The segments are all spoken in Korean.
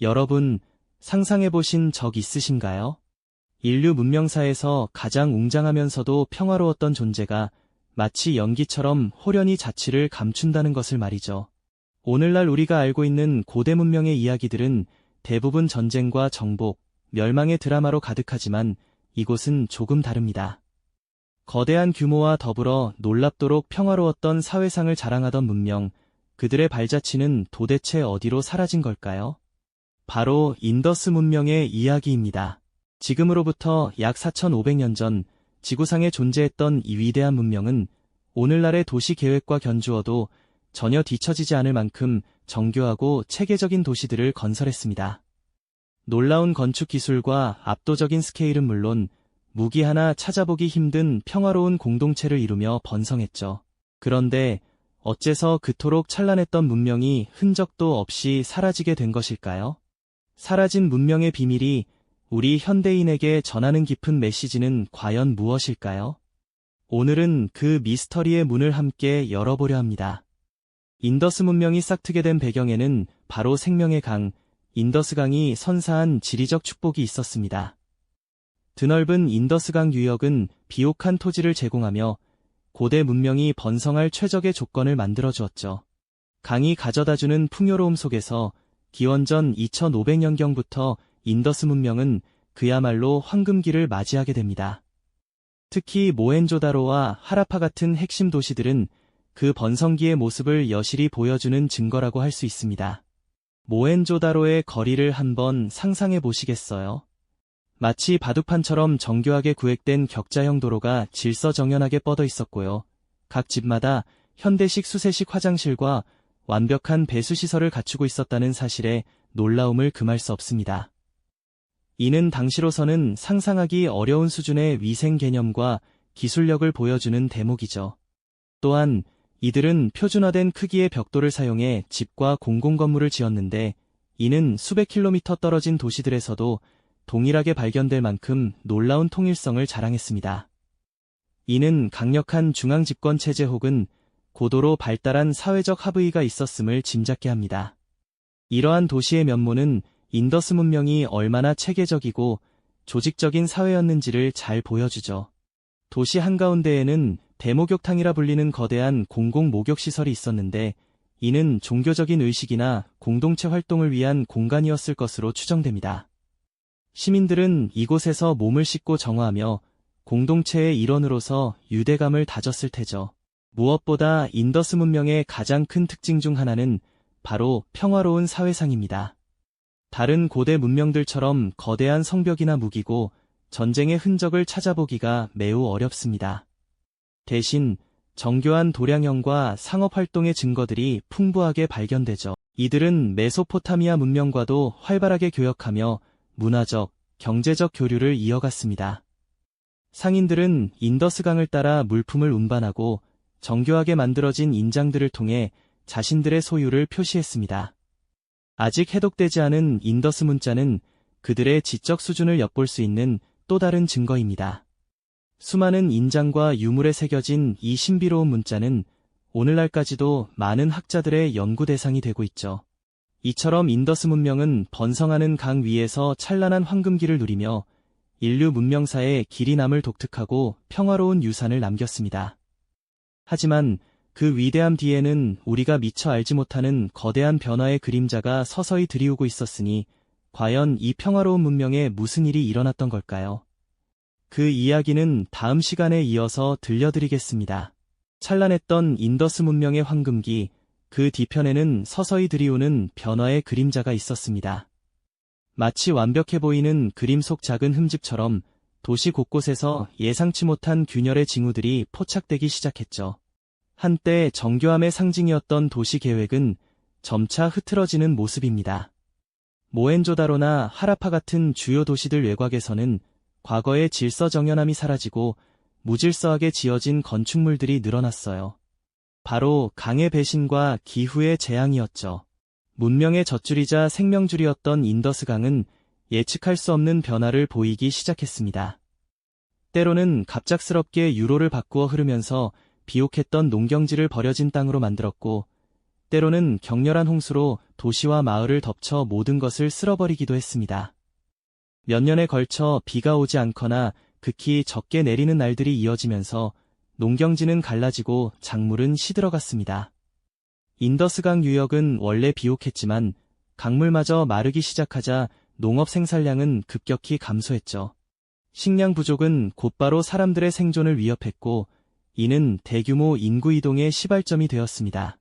여러분, 상상해보신 적 있으신가요? 인류 문명사에서 가장 웅장하면서도 평화로웠던 존재가 마치 연기처럼 호련히 자취를 감춘다는 것을 말이죠. 오늘날 우리가 알고 있는 고대 문명의 이야기들은 대부분 전쟁과 정복, 멸망의 드라마로 가득하지만 이곳은 조금 다릅니다. 거대한 규모와 더불어 놀랍도록 평화로웠던 사회상을 자랑하던 문명, 그들의 발자취는 도대체 어디로 사라진 걸까요? 바로 인더스 문명의 이야기입니다. 지금으로부터 약 4,500년 전 지구상에 존재했던 이 위대한 문명은 오늘날의 도시 계획과 견주어도 전혀 뒤처지지 않을 만큼 정교하고 체계적인 도시들을 건설했습니다. 놀라운 건축 기술과 압도적인 스케일은 물론 무기 하나 찾아보기 힘든 평화로운 공동체를 이루며 번성했죠. 그런데 어째서 그토록 찬란했던 문명이 흔적도 없이 사라지게 된 것일까요? 사라진 문명의 비밀이 우리 현대인에게 전하는 깊은 메시지는 과연 무엇일까요? 오늘은 그 미스터리의 문을 함께 열어보려 합니다. 인더스 문명이 싹트게 된 배경에는 바로 생명의 강, 인더스강이 선사한 지리적 축복이 있었습니다. 드넓은 인더스강 유역은 비옥한 토지를 제공하며 고대 문명이 번성할 최적의 조건을 만들어주었죠. 강이 가져다주는 풍요로움 속에서 기원전 2500년경부터 인더스 문명은 그야말로 황금기를 맞이하게 됩니다. 특히 모헨조다로와 하라파 같은 핵심 도시들은 그 번성기의 모습을 여실히 보여주는 증거라고 할 수 있습니다. 모헨조다로의 거리를 한번 상상해 보시겠어요? 마치 바둑판처럼 정교하게 구획된 격자형 도로가 질서정연하게 뻗어 있었고요. 각 집마다 현대식 수세식 화장실과 완벽한 배수시설을 갖추고 있었다는 사실에 놀라움을 금할 수 없습니다. 이는 당시로서는 상상하기 어려운 수준의 위생 개념과 기술력을 보여주는 대목이죠. 또한 이들은 표준화된 크기의 벽돌을 사용해 집과 공공건물을 지었는데 이는 수백 킬로미터 떨어진 도시들에서도 동일하게 발견될 만큼 놀라운 통일성을 자랑했습니다. 이는 강력한 중앙집권체제 혹은 고도로 발달한 사회적 합의가 있었음을 짐작케 합니다. 이러한 도시의 면모는 인더스 문명이 얼마나 체계적이고 조직적인 사회였는지를 잘 보여주죠. 도시 한가운데에는 대목욕탕이라 불리는 거대한 공공목욕시설이 있었는데 이는 종교적인 의식이나 공동체 활동을 위한 공간이었을 것으로 추정됩니다. 시민들은 이곳에서 몸을 씻고 정화하며 공동체의 일원으로서 유대감을 다졌을 테죠. 무엇보다 인더스 문명의 가장 큰 특징 중 하나는 바로 평화로운 사회상입니다. 다른 고대 문명들처럼 거대한 성벽이나 무기고 전쟁의 흔적을 찾아보기가 매우 어렵습니다. 대신 정교한 도량형과 상업활동의 증거들이 풍부하게 발견되죠. 이들은 메소포타미아 문명과도 활발하게 교역하며 문화적, 경제적 교류를 이어갔습니다. 상인들은 인더스강을 따라 물품을 운반하고 정교하게 만들어진 인장들을 통해 자신들의 소유를 표시했습니다. 아직 해독되지 않은 인더스 문자는 그들의 지적 수준을 엿볼 수 있는 또 다른 증거입니다. 수많은 인장과 유물에 새겨진 이 신비로운 문자는 오늘날까지도 많은 학자들의 연구 대상이 되고 있죠. 이처럼 인더스 문명은 번성하는 강 위에서 찬란한 황금기를 누리며 인류 문명사에 길이 남을 독특하고 평화로운 유산을 남겼습니다. 하지만 그 위대함 뒤에는 우리가 미처 알지 못하는 거대한 변화의 그림자가 서서히 들이오고 있었으니 과연 이 평화로운 문명에 무슨 일이 일어났던 걸까요? 그 이야기는 다음 시간에 이어서 들려드리겠습니다. 찬란했던 인더스 문명의 황금기, 그 뒤편에는 서서히 들이오는 변화의 그림자가 있었습니다. 마치 완벽해 보이는 그림 속 작은 흠집처럼 도시 곳곳에서 예상치 못한 균열의 징후들이 포착되기 시작했죠. 한때 정교함의 상징이었던 도시 계획은 점차 흐트러지는 모습입니다. 모헨조다로나 하라파 같은 주요 도시들 외곽에서는 과거의 질서정연함이 사라지고 무질서하게 지어진 건축물들이 늘어났어요. 바로 강의 배신과 기후의 재앙이었죠. 문명의 젖줄이자 생명줄이었던 인더스강은 예측할 수 없는 변화를 보이기 시작했습니다. 때로는 갑작스럽게 유로를 바꾸어 흐르면서 비옥했던 농경지를 버려진 땅으로 만들었고, 때로는 격렬한 홍수로 도시와 마을을 덮쳐 모든 것을 쓸어버리기도 했습니다. 몇 년에 걸쳐 비가 오지 않거나 극히 적게 내리는 날들이 이어지면서 농경지는 갈라지고 작물은 시들어갔습니다. 인더스강 유역은 원래 비옥했지만 강물마저 마르기 시작하자 농업 생산량은 급격히 감소했죠. 식량 부족은 곧바로 사람들의 생존을 위협했고 이는 대규모 인구 이동의 시발점이 되었습니다.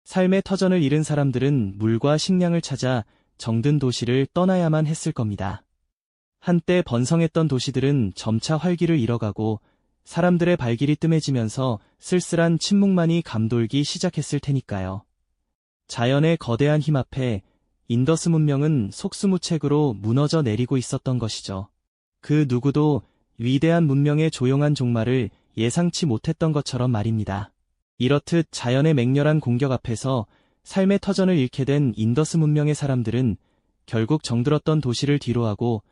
삶의 터전을 잃은 사람들은 물과 식량을 찾아 정든 도시를 떠나야만 했을 겁니다. 한때 번성했던 도시들은 점차 활기를 잃어가고 사람들의 발길이 뜸해지면서 쓸쓸한 침묵만이 감돌기 시작했을 테니까요. 자연의 거대한 힘 앞에 인더스 문명은 속수무책으로 무너져 내리고 있었던 것이죠. 그 누구도 위대한 문명의 조용한 종말을 예상치 못했던 것처럼 말입니다. 이렇듯 자연의 맹렬한 공격 앞에서 삶의 터전을 잃게 된 인더스 문명의 사람들은 결국 정들었던 도시를 뒤로하고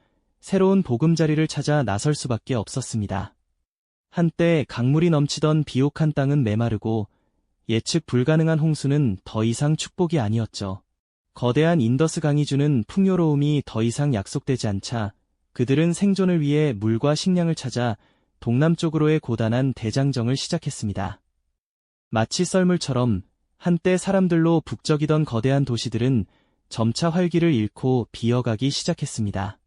새로운 보금자리를 찾아 나설 수밖에 없었습니다. 한때 강물이 넘치던 비옥한 땅은 메마르고 예측 불가능한 홍수는 더 이상 축복이 아니었죠. 거대한 인더스 강이 주는 풍요로움이 더 이상 약속되지 않자 그들은 생존을 위해 물과 식량을 찾아 동남쪽으로의 고단한 대장정을 시작했습니다. 마치 썰물처럼 한때 사람들로 북적이던 거대한 도시들은 점차 활기를 잃고 비어가기 시작했습니다.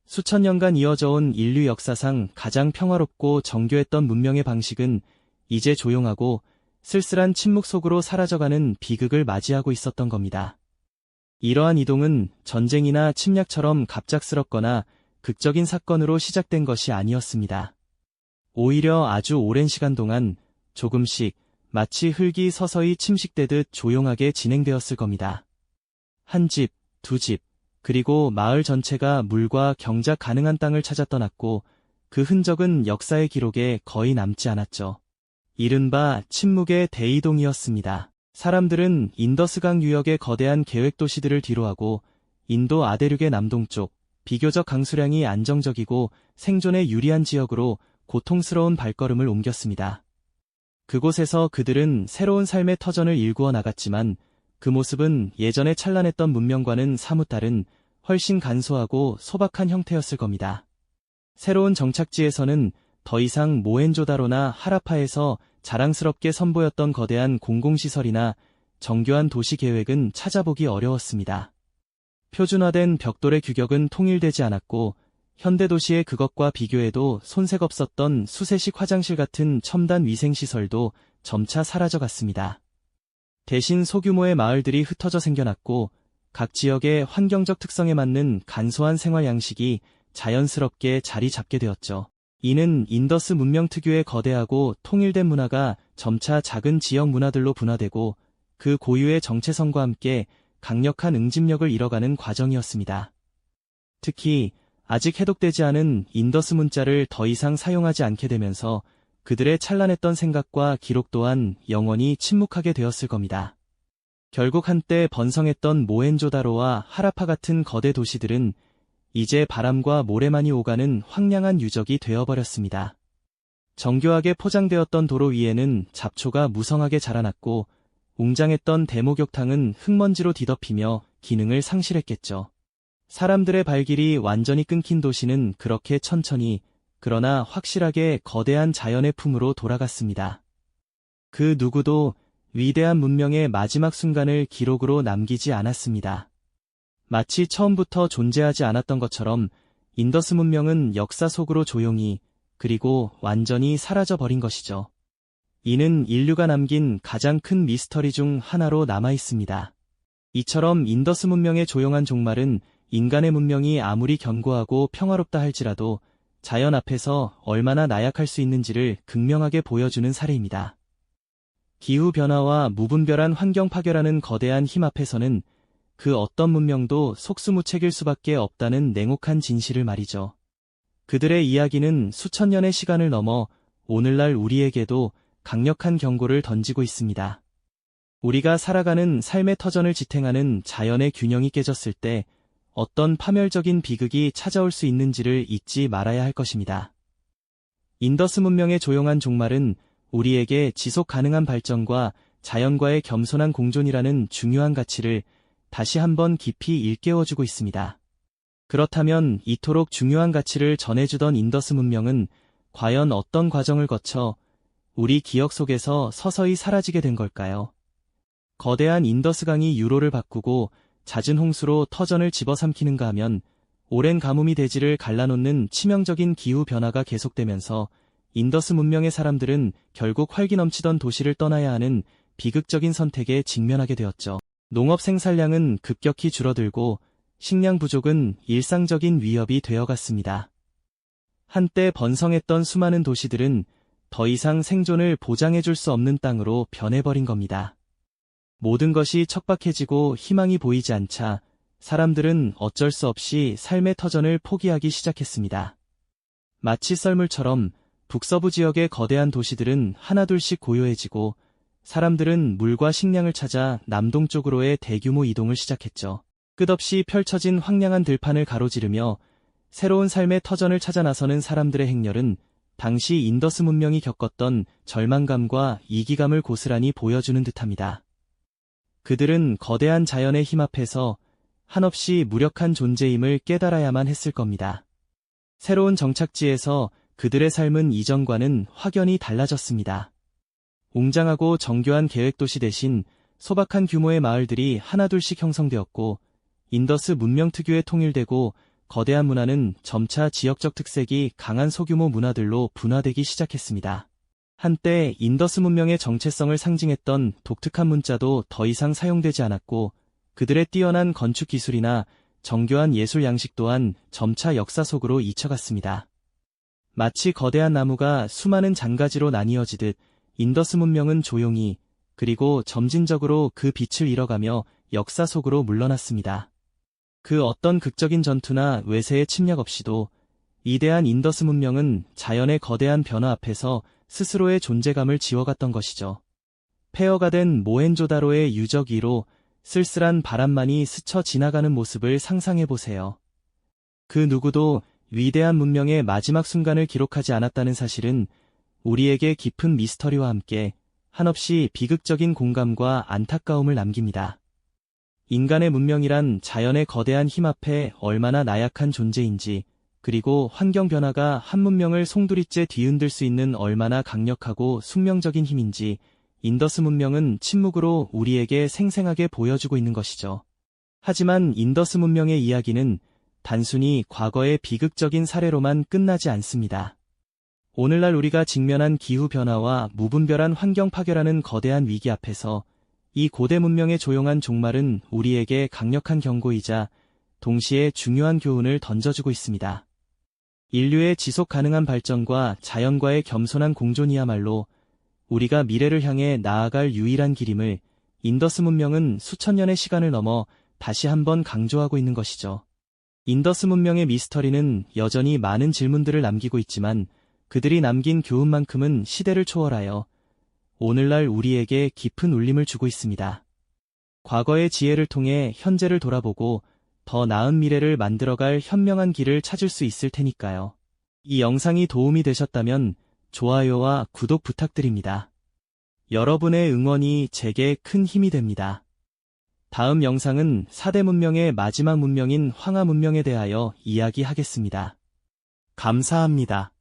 수천 년간 이어져온 인류 역사상 가장 평화롭고 정교했던 문명의 방식은 이제 조용하고 쓸쓸한 침묵 속으로 사라져가는 비극을 맞이하고 있었던 겁니다. 이러한 이동은 전쟁이나 침략처럼 갑작스럽거나 극적인 사건으로 시작된 것이 아니었습니다. 오히려 아주 오랜 시간 동안 조금씩 마치 흙이 서서히 침식되듯 조용하게 진행되었을 겁니다. 한 집, 두 집, 그리고 마을 전체가 물과 경작 가능한 땅을 찾아 떠났고 그 흔적은 역사의 기록에 거의 남지 않았죠. 이른바 침묵의 대이동이었습니다. 사람들은 인더스강 유역의 거대한 계획 도시들을 뒤로하고 인도 아대륙의 남동쪽, 비교적 강수량이 안정적이고 생존에 유리한 지역으로 고통스러운 발걸음을 옮겼습니다. 그곳에서 그들은 새로운 삶의 터전을 일구어 나갔지만 그 모습은 예전에 찬란했던 문명과는 사뭇 다른 훨씬 간소하고 소박한 형태였을 겁니다. 새로운 정착지에서는 더 이상 모헨조다로나 하라파에서 자랑스럽게 선보였던 거대한 공공시설이나 정교한 도시 계획은 찾아보기 어려웠습니다. 표준화된 벽돌의 규격은 통일되지 않았고 현대도시의 그것과 비교해도 손색 없었던 수세식 화장실 같은 첨단 위생시설도 점차 사라져갔습니다. 대신 소규모의 마을들이 흩어져 생겨났고 각 지역의 환경적 특성에 맞는 간소한 생활 양식이 자연스럽게 자리 잡게 되었죠. 이는 인더스 문명 특유의 거대하고 통일된 문화가 점차 작은 지역 문화들로 분화되고 그 고유의 정체성과 함께 강력한 응집력을 잃어가는 과정이었습니다. 특히 아직 해독되지 않은 인더스 문자를 더 이상 사용하지 않게 되면서 그들의 찬란했던 생각과 기록 또한 영원히 침묵하게 되었을 겁니다. 결국 한때 번성했던 모헨조다로와 하라파 같은 거대 도시들은 이제 바람과 모래만이 오가는 황량한 유적이 되어버렸습니다. 정교하게 포장되었던 도로 위에는 잡초가 무성하게 자라났고 웅장했던 대목욕탕은 흙먼지로 뒤덮이며 기능을 상실했겠죠. 사람들의 발길이 완전히 끊긴 도시는 그렇게 천천히 그러나 확실하게 거대한 자연의 품으로 돌아갔습니다. 그 누구도 위대한 문명의 마지막 순간을 기록으로 남기지 않았습니다. 마치 처음부터 존재하지 않았던 것처럼 인더스 문명은 역사 속으로 조용히 그리고 완전히 사라져버린 것이죠. 이는 인류가 남긴 가장 큰 미스터리 중 하나로 남아있습니다. 이처럼 인더스 문명의 조용한 종말은 인간의 문명이 아무리 견고하고 평화롭다 할지라도 자연 앞에서 얼마나 나약할 수 있는지를 극명하게 보여주는 사례입니다. 기후변화와 무분별한 환경 파괴라는 거대한 힘 앞에서는 그 어떤 문명도 속수무책일 수밖에 없다는 냉혹한 진실을 말이죠. 그들의 이야기는 수천 년의 시간을 넘어 오늘날 우리에게도 강력한 경고를 던지고 있습니다. 우리가 살아가는 삶의 터전을 지탱하는 자연의 균형이 깨졌을 때 어떤 파멸적인 비극이 찾아올 수 있는지를 잊지 말아야 할 것입니다. 인더스 문명의 조용한 종말은 우리에게 지속 가능한 발전과 자연과의 겸손한 공존이라는 중요한 가치를 다시 한번 깊이 일깨워주고 있습니다. 그렇다면 이토록 중요한 가치를 전해주던 인더스 문명은 과연 어떤 과정을 거쳐 우리 기억 속에서 서서히 사라지게 된 걸까요? 거대한 인더스강이 유로를 바꾸고 잦은 홍수로 터전을 집어삼키는가 하면 오랜 가뭄이 대지를 갈라놓는 치명적인 기후 변화가 계속되면서 인더스 문명의 사람들은 결국 활기 넘치던 도시를 떠나야 하는 비극적인 선택에 직면하게 되었죠. 농업 생산량은 급격히 줄어들고 식량 부족은 일상적인 위협이 되어갔습니다. 한때 번성했던 수많은 도시들은 더 이상 생존을 보장해줄 수 없는 땅으로 변해버린 겁니다. 모든 것이 척박해지고 희망이 보이지 않자 사람들은 어쩔 수 없이 삶의 터전을 포기하기 시작했습니다. 마치 썰물처럼 북서부 지역의 거대한 도시들은 하나둘씩 고요해지고 사람들은 물과 식량을 찾아 남동쪽으로의 대규모 이동을 시작했죠. 끝없이 펼쳐진 황량한 들판을 가로지르며 새로운 삶의 터전을 찾아 나서는 사람들의 행렬은 당시 인더스 문명이 겪었던 절망감과 이기감을 고스란히 보여주는 듯합니다. 그들은 거대한 자연의 힘 앞에서 한없이 무력한 존재임을 깨달아야만 했을 겁니다. 새로운 정착지에서 그들의 삶은 이전과는 확연히 달라졌습니다. 웅장하고 정교한 계획도시 대신 소박한 규모의 마을들이 하나둘씩 형성되었고 인더스 문명 특유의 통일되고 거대한 문화는 점차 지역적 특색이 강한 소규모 문화들로 분화되기 시작했습니다. 한때 인더스 문명의 정체성을 상징했던 독특한 문자도 더 이상 사용되지 않았고 그들의 뛰어난 건축 기술이나 정교한 예술 양식 또한 점차 역사 속으로 잊혀갔습니다. 마치 거대한 나무가 수많은 장가지로 나뉘어지듯 인더스 문명은 조용히 그리고 점진적으로 그 빛을 잃어가며 역사 속으로 물러났습니다. 그 어떤 극적인 전투나 외세의 침략 없이도 위대한 인더스 문명은 자연의 거대한 변화 앞에서 스스로의 존재감을 지워갔던 것이죠. 폐허가 된 모헨조다로의 유적 위로 쓸쓸한 바람만이 스쳐 지나가는 모습을 상상해보세요. 그 누구도 위대한 문명의 마지막 순간을 기록하지 않았다는 사실은 우리에게 깊은 미스터리와 함께 한없이 비극적인 공감과 안타까움을 남깁니다. 인간의 문명이란 자연의 거대한 힘 앞에 얼마나 나약한 존재인지, 그리고 환경 변화가 한 문명을 송두리째 뒤흔들 수 있는 얼마나 강력하고 숙명적인 힘인지 인더스 문명은 침묵으로 우리에게 생생하게 보여주고 있는 것이죠. 하지만 인더스 문명의 이야기는 단순히 과거의 비극적인 사례로만 끝나지 않습니다. 오늘날 우리가 직면한 기후변화와 무분별한 환경 파괴라는 거대한 위기 앞에서 이 고대 문명의 조용한 종말은 우리에게 강력한 경고이자 동시에 중요한 교훈을 던져주고 있습니다. 인류의 지속 가능한 발전과 자연과의 겸손한 공존이야말로 우리가 미래를 향해 나아갈 유일한 길임을 인더스 문명은 수천 년의 시간을 넘어 다시 한번 강조하고 있는 것이죠. 인더스 문명의 미스터리는 여전히 많은 질문들을 남기고 있지만 그들이 남긴 교훈만큼은 시대를 초월하여 오늘날 우리에게 깊은 울림을 주고 있습니다. 과거의 지혜를 통해 현재를 돌아보고 더 나은 미래를 만들어갈 현명한 길을 찾을 수 있을 테니까요. 이 영상이 도움이 되셨다면 좋아요와 구독 부탁드립니다. 여러분의 응원이 제게 큰 힘이 됩니다. 다음 영상은 4대 문명의 마지막 문명인 황하 문명에 대하여 이야기하겠습니다. 감사합니다.